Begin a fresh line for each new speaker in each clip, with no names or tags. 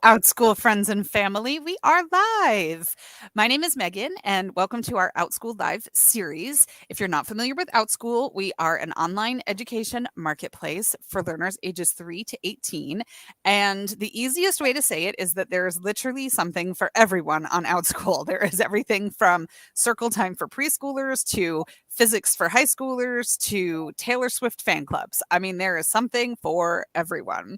Outschool friends and family, we are live. My name is Megan, and welcome to our Outschool Live series. If you're not familiar with Outschool, we are an online education marketplace for learners ages 3 to 18. And the easiest way to say it is that there is literally something for everyone on Outschool. There is everything from circle time for preschoolers to physics for high schoolers to Taylor Swift fan clubs. I mean, there is something for everyone.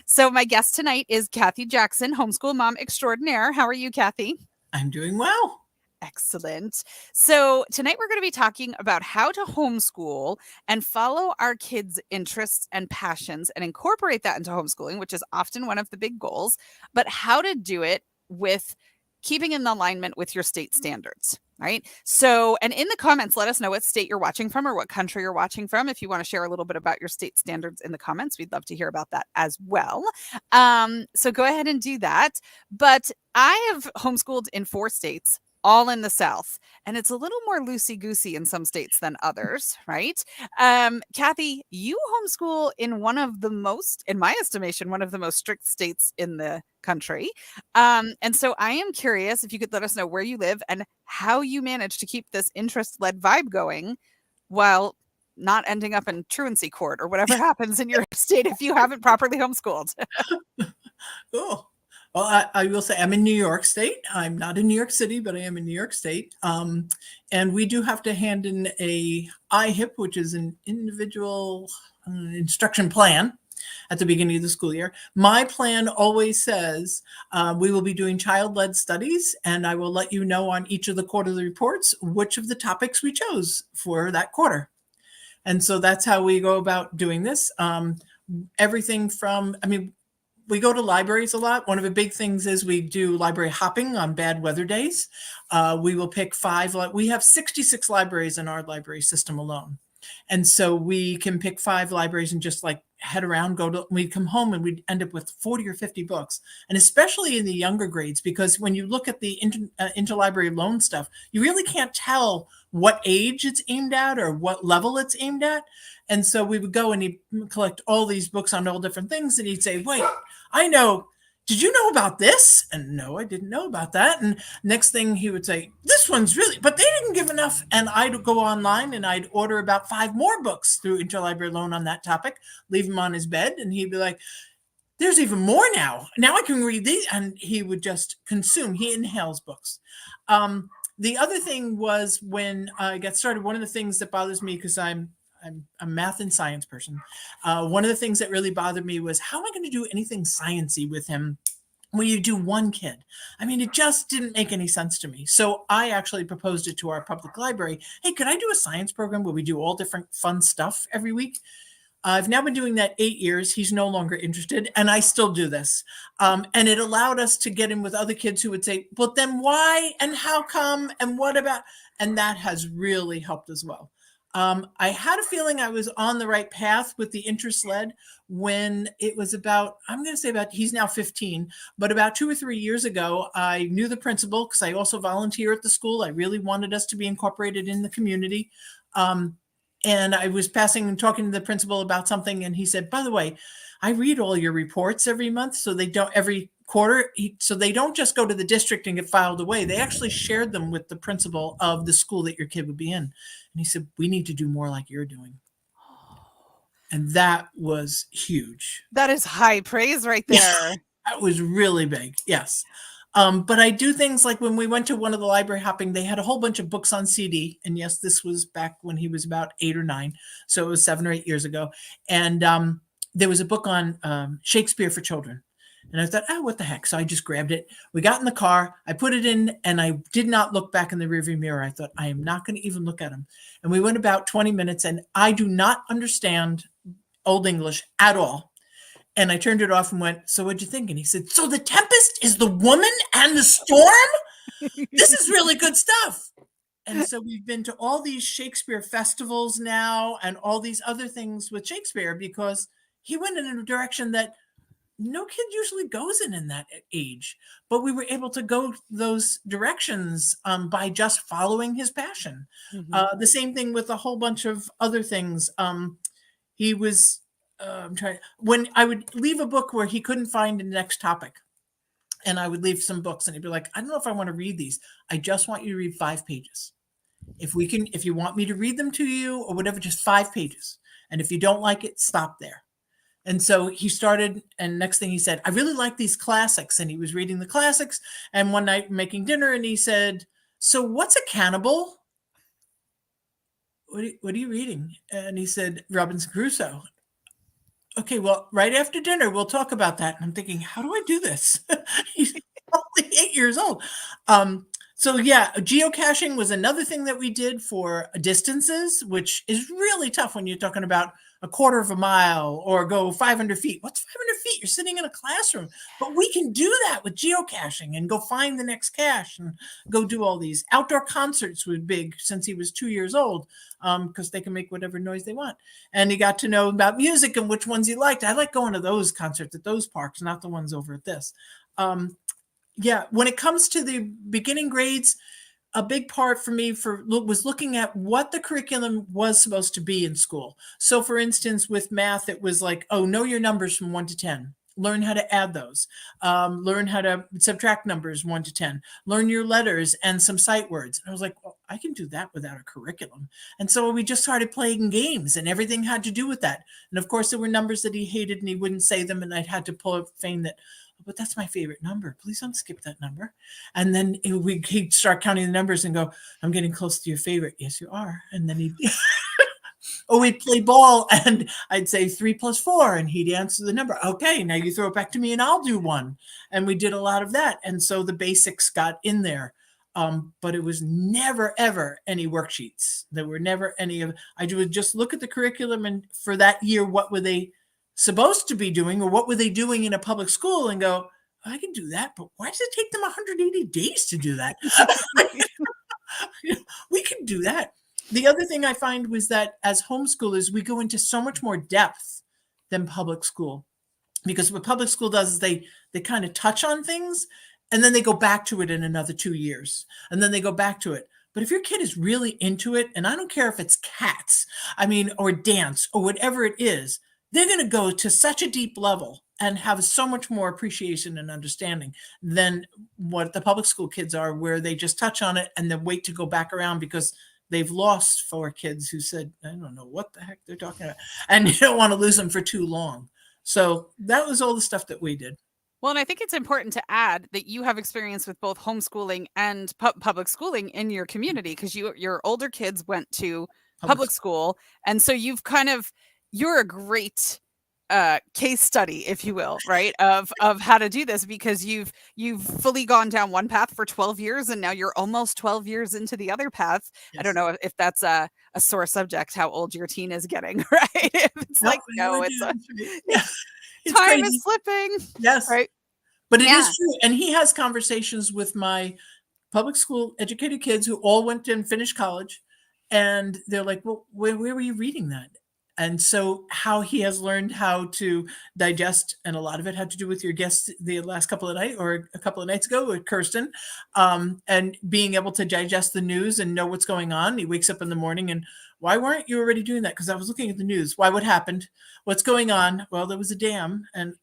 So, my guest tonight is Kathy Jackson, homeschool mom extraordinaire. How are you, Kathy?
I'm doing well.
Excellent. So, tonight we're going to be talking about how to homeschool and follow our kids' interests and passions and incorporate that into homeschooling, which is often one of the big goals, but how to do it with keeping in alignment with your state standards. Right. So, and in the comments, let us know what state you're watching from or what country you're watching from. If you want to share a little bit about your state standards in the comments, we'd love to hear about that as well. So go ahead and do that. But I have homeschooled in 4 states, all in the South, and it's a little more loosey goosey in some states than others, right? Kathy, you homeschool in one of the most, in my estimation, one of the most strict states in the country. And so I am curious if you could let us know where you live and how you manage to keep this interest-led vibe going while not ending up in truancy court or whatever happens in your state if you haven't properly homeschooled.
Oh, well, I will say I'm in New York State. I'm not in New York City, but I am in New York State. And we do have to hand in a IHIP, which is an individual instruction plan at the beginning of the school year. My plan always says we will be doing child-led studies, and I will let you know on each of the quarterly reports which of the topics we chose for that quarter. And so that's how we go about doing this. Everything from, we go to libraries a lot. One of the big things is we do library hopping on bad weather days. We will pick 5. We have 66 libraries in our library system alone. And so we can pick 5 libraries and just like head around, we'd come home and we'd end up with 40 or 50 books. And especially in the younger grades, because when you look at the interlibrary loan stuff, you really can't tell what age it's aimed at or what level it's aimed at. And so we would go and he'd collect all these books on all different things. And he'd say, wait, I know. Did you know about this? And no, I didn't know about that. And next thing he would say, this one's really, but they didn't give enough. And I'd go online and I'd order about 5 more books through interlibrary loan on that topic, leave them on his bed. And he'd be like, there's even more now. Now I can read these. And he would just consume. He inhales books. The other thing was when I got started, one of the things that bothers me, because I'm a math and science person. One of the things that really bothered me was, how am I going to do anything sciencey with him when you do one kid? I mean, it just didn't make any sense to me. So I actually proposed it to our public library. Hey, could I do a science program where we do all different fun stuff every week? I've now been doing that 8 years. He's no longer interested, and I still do this. And it allowed us to get in with other kids who would say, but then why and how come and what about? And that has really helped as well. I had a feeling I was on the right path with the interest led when it was about, he's now 15, but about 2 or 3 years ago, I knew the principal because I also volunteer at the school. I really wanted us to be incorporated in the community. And I was talking to the principal about something. And he said, by the way, I read all your reports every month. So they don't every quarter. So they don't just go to the district and get filed away. They actually shared them with the principal of the school that your kid would be in. And he said, we need to do more like you're doing. And that was huge.
That is high praise right there.
That was really big. Yes. But I do things like when we went to one of the library hopping, they had a whole bunch of books on CD. And yes, this was back when he was about 8 or 9. So it was 7 or 8 years ago. And there was a book on Shakespeare for children. And I thought, oh, what the heck? So I just grabbed it. We got in the car. I put it in and I did not look back in the rearview mirror. I thought, I am not going to even look at him. And we went about 20 minutes and I do not understand Old English at all. And I turned it off and went, so what'd you think? And he said, so the tempest is the woman and the storm? This is really good stuff. And so we've been to all these Shakespeare festivals now and all these other things with Shakespeare because he went in a direction that no kid usually goes in that age. But we were able to go those directions by just following his passion. Mm-hmm. The same thing with a whole bunch of other things. He was when I would leave a book where he couldn't find the next topic. and I would leave some books, and he'd be like, I don't know if I want to read these. I just want you to read 5 pages. If you want me to read them to you or whatever, just 5 pages. And if you don't like it, stop there. And so he started, and next thing he said, I really like these classics. And he was reading the classics. And one night making dinner, and he said, so what's a cannibal? What are you reading? And he said, Robinson Crusoe. Okay, well, right after dinner, we'll talk about that. And I'm thinking, how do I do this? He's only 8 years old. So yeah, geocaching was another thing that we did for distances, which is really tough when you're talking about a quarter of a mile or go 500 feet. What's 500 feet? You're sitting in a classroom. But we can do that with geocaching and go find the next cache and go do all these. Outdoor concerts were big since he was 2 years old, because they can make whatever noise they want. And he got to know about music and which ones he liked. I like going to those concerts at those parks, not the ones over at this. Yeah, when it comes to the beginning grades, a big part for me was looking at what the curriculum was supposed to be in school. So for instance, with math, it was like, oh, know your numbers from 1 to 10. Learn how to add those. Learn how to subtract numbers 1 to 10. Learn your letters and some sight words. And I was like, well, I can do that without a curriculum. And so we just started playing games, and everything had to do with that. And of course, there were numbers that he hated and he wouldn't say them, and I'd had to feign that, but that's my favorite number. Please don't skip that number. And then he'd start counting the numbers and go, I'm getting close to your favorite. Yes, you are. And then or we'd play ball, and I'd say 3 plus 4, and he'd answer the number. Okay, now you throw it back to me and I'll do 1. And we did a lot of that. And so the basics got in there. But it was never, ever any worksheets. There were never any of, I would just look at the curriculum, and for that year, what were they supposed to be doing, or what were they doing in a public school, and go, I can do that, but why does it take them 180 days to do that? We can do that. The other thing I find was that as homeschoolers, we go into so much more depth than public school, because what public school does is they kind of touch on things, and then they go back to it in another 2 years, and then they go back to it. But if your kid is really into it, and I don't care if it's cats, or dance or whatever it is, they're going to go to such a deep level and have so much more appreciation and understanding than what the public school kids are, where they just touch on it and then wait to go back around because they've lost 4 kids who said, I don't know what the heck they're talking about. And you don't want to lose them for too long. So that was all the stuff that we did.
Well, and I think it's important to add that you have experience with both homeschooling and public schooling in your community, because your older kids went to public school. And so you're a great case study, if you will, right, of how to do this, because you've fully gone down one path for 12 years, and now you're almost 12 years into the other path. Yes. I don't know if that's a sore subject, how old your teen is getting, right? It's time crazy. Is slipping.
Yes.
Right.
But it is true. And he has conversations with my public school educated kids who all went and finished college. And they're like, well, where were you reading that? And so how he has learned how to digest, and a lot of it had to do with your guest the last couple of nights, or a couple of nights ago with Kirsten, and being able to digest the news and know what's going on. He wakes up in the morning and, why weren't you already doing that? Because I was looking at the news. Why? What happened? What's going on? Well, there was a dam, and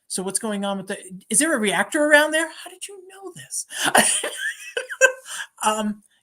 so what's going on with is there a reactor around there? How did you know this?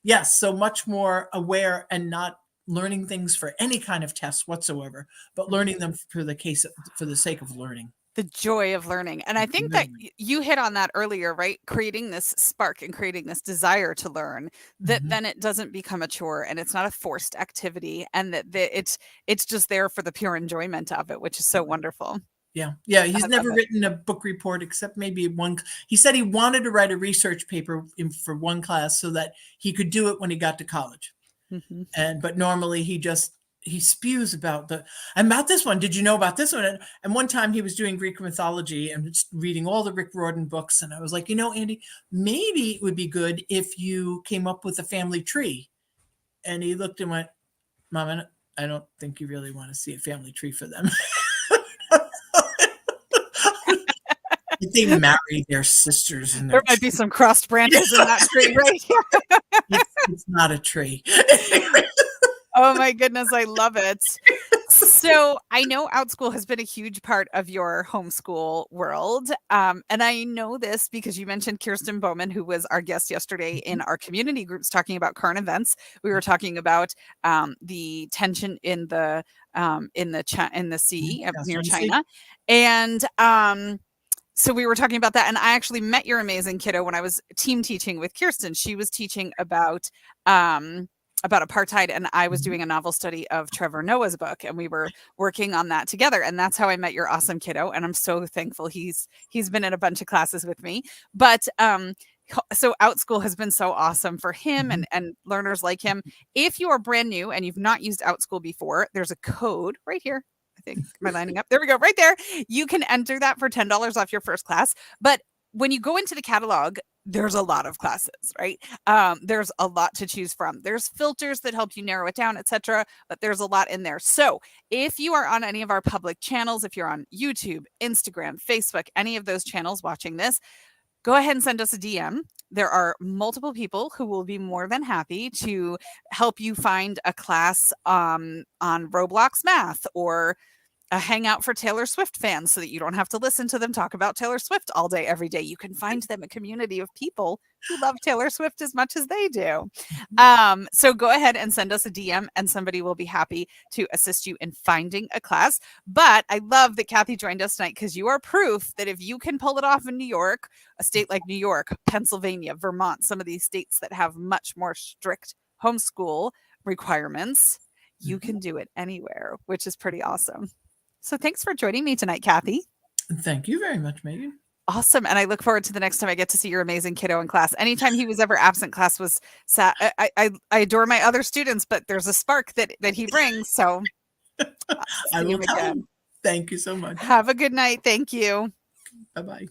Yes, so much more aware, and not learning things for any kind of test whatsoever, but learning them for the sake of learning.
The joy of learning. And I think that you hit on that earlier, right? Creating this spark and creating this desire to learn, that then it doesn't become a chore, and it's not a forced activity, and that it's just there for the pure enjoyment of it, which is so wonderful.
Yeah. Yeah. He's never written a book report, except maybe one. He said he wanted to write a research paper for one class so that he could do it when he got to college. But normally he spews about this one. Did you know about this one? And one time he was doing Greek mythology and just reading all the Rick Riordan books. And I was like, Andy, maybe it would be good if you came up with a family tree. And he looked and went, Mom, I don't think you really want to see a family tree for them. They marry their sisters, and
there might be some crossed branches in that tree right here.
It's not a tree.
Oh my goodness, I love it. So I know Outschool has been a huge part of your homeschool world. And I know this because you mentioned Kirsten Bowman, who was our guest yesterday in our community groups talking about current events. We were talking about the tension in the sea
Yes,
near
trying to see.
China. And so we were talking about that. And I actually met your amazing kiddo when I was team teaching with Kirsten. She was teaching about apartheid, and I was
Mhm.
doing a novel study of Trevor Noah's book, and we were working on that together. And that's how I met your awesome kiddo, and I'm so thankful he's been in a bunch of classes with me. But so Outschool has been so awesome for him
Mhm.
and learners like him. If you are brand new and you've not used Outschool before, there's a code right here. I think, am I lining up? There we go, right there. You can enter that for $10 off your first class. But when you go into the catalog, there's a lot of classes, right? There's a lot to choose from. There's filters that help you narrow it down, etc. But there's a lot in there. So if you are on any of our public channels, if you're on YouTube, Instagram, Facebook, any of those channels watching this, go ahead and send us a DM. There are multiple people who will be more than happy to help you find a class on Roblox math or a hangout for Taylor Swift fans so that you don't have to listen to them talk about Taylor Swift all day, every day. You can find them a community of people who love Taylor Swift as much as they do.
Mhm.
So go ahead and send us a DM and somebody will be happy to assist you in finding a class. But I love that Kathy joined us tonight because you are proof that if you can pull it off in New York, a state like New York, Pennsylvania, Vermont, some of these states that have much more strict homeschool requirements, you
Mhm.
can do it anywhere, which is pretty awesome. So thanks for joining me tonight, Kathy.
Thank you very much, Megan.
Awesome. And I look forward to the next time I get to see your amazing kiddo in class. Anytime he was ever absent, class was sad. I adore my other students, but there's a spark that he brings. So I'll
I
see
will
him
tell
again.
him. Thank you so much.
Have a good night. Thank you.
Bye bye.